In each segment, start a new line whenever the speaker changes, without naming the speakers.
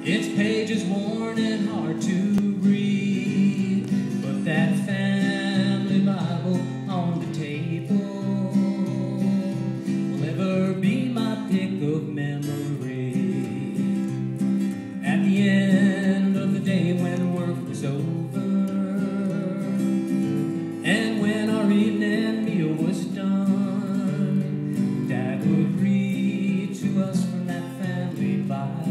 Its pages worn and hard to read, but that family Bible on the table will ever be my pick of memory. At the end of the day when work was over and when our evening meal was done, Dad would read to us from that family Bible,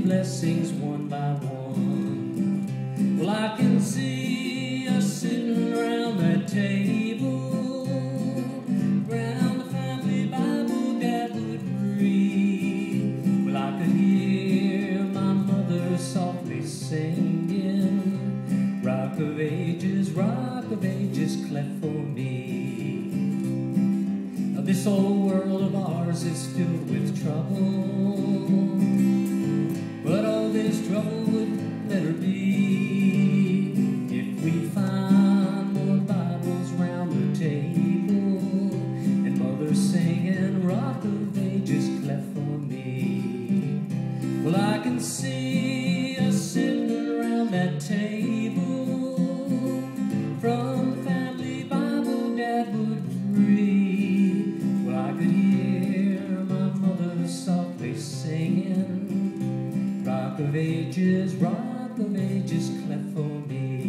blessings one by one. Well, I can see us sitting around that table, round the family Bible Dad would read. Well, I could hear my mother softly singing, Rock of Ages, cleft for me. Now this old world of ours is filled with trouble, but all this trouble would better be if we find more Bibles round the table and Mother singing Rock of Ages cleft for me. Well, I can see us sitting around that table, from the family Bible Dad would read. Well, I could hear my mother softly singing, Rock of Ages, cleft for me.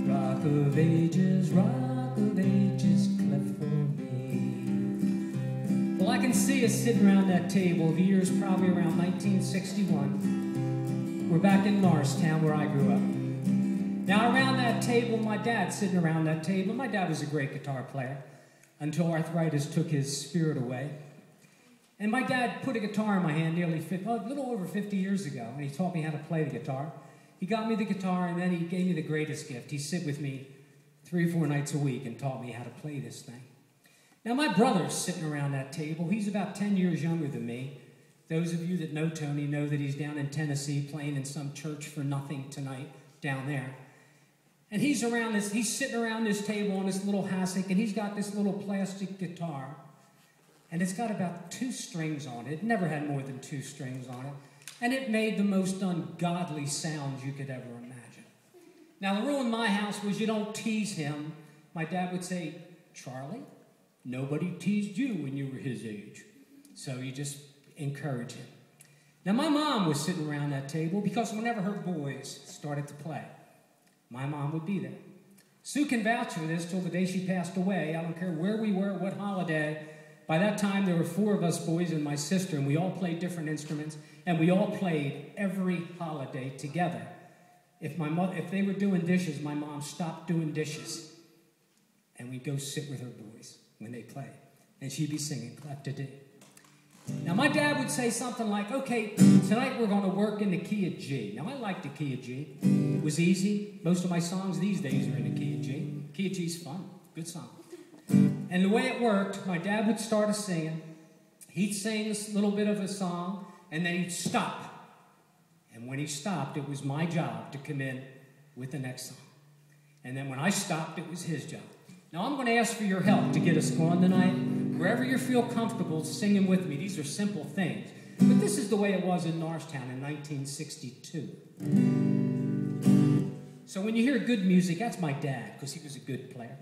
Rock of Ages, cleft for me. Well, I can see us sitting around that table. The year is probably around 1961. We're back in Norristown, where I grew up. Now, around that table, my dad's sitting around that table. My dad was a great guitar player until arthritis took his spirit away. And my dad put a guitar in my hand a little over 50 years ago, and he taught me how to play the guitar. He got me the guitar, and then he gave me the greatest gift. He sit with me 3 or 4 nights a week and taught me how to play this thing. Now, my brother's sitting around that table. He's about 10 years younger than me. Those of you that know Tony know that he's down in Tennessee playing in some church for nothing tonight down there. And he's sitting around this table on this little hassock, and he's got this little plastic guitar. And it's got about 2 strings on it. It never had more than 2 strings on it. And it made the most ungodly sounds you could ever imagine. Now, the rule in my house was you don't tease him. My dad would say, Charlie, nobody teased you when you were his age. So you just encourage him. Now, my mom was sitting around that table because whenever her boys started to play, my mom would be there. Sue can vouch for this till the day she passed away. I don't care where we were, what holiday. By that time, there were 4 of us boys and my sister, and we all played different instruments, and we all played every holiday together. If they were doing dishes, my mom stopped doing dishes, and we'd go sit with her boys when they played, and she'd be singing Clef to D. Now, my dad would say something like, okay, tonight we're going to work in the key of G. Now, I like the key of G. It was easy. Most of my songs these days are in the key of G. Key of G's fun. Good song. And the way it worked, my dad would start singing. He'd sing a little bit of a song, and then he'd stop. And when he stopped, it was my job to come in with the next song. And then when I stopped, it was his job. Now, I'm going to ask for your help to get us going tonight. Wherever you feel comfortable singing with me, these are simple things. But this is the way it was in Norristown in 1962. So when you hear good music, that's my dad, because he was a good player.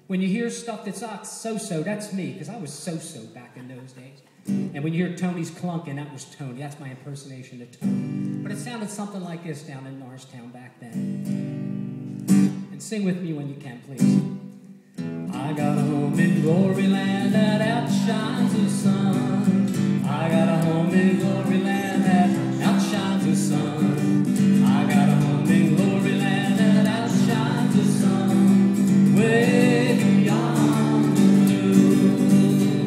When you hear stuff that's so-so, that's me, because I was so-so back in those days. And when you hear Tony's clunking, that was Tony. That's my impersonation of Tony. But it sounded something like this down in Norristown back then. And sing with me when you can, please. I got a home in glory land that outshines the sun. I got a home in glory land that outshines the sun. I got a home in glory land that outshines the sun. Way beyond the blue.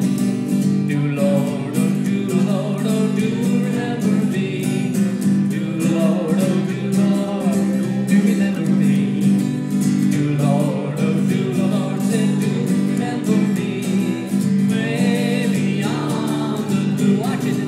Do Lord, oh do Lord, oh do remember me. Do Lord, oh do Lord, do remember me. Do Lord, oh do Lord, say do remember me. Way beyond the blue. Watch it.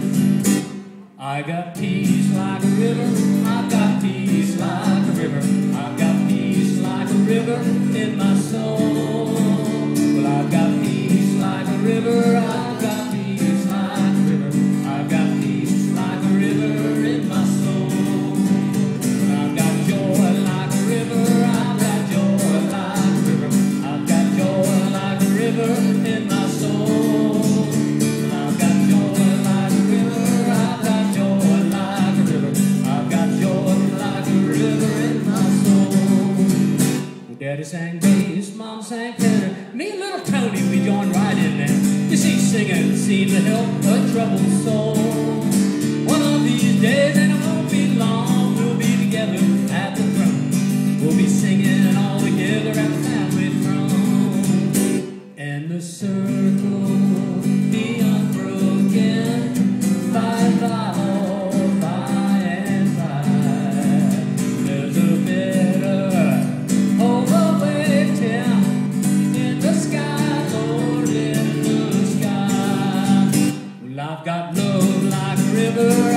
I got peace like a river. I've got peace like a river. I've got peace like a river in my soul. Well, I've got peace like a river. I've got peace like a river. river in my soul. I've got joy like a river, I've got joy like a river, I've got joy like a river in my soul. Daddy sang bass, Mom sang tenor, me and little Tony, we joined right in there. You see, singing seemed to help a troubled soul. One of these days, and it won't be long, we'll be together at the throne. We'll be singing all together at the family throne. And the circle be unbroken, by all, by and by. There's a better hope awaiting in the sky, Lord, in the sky. Well, I've got love like a river.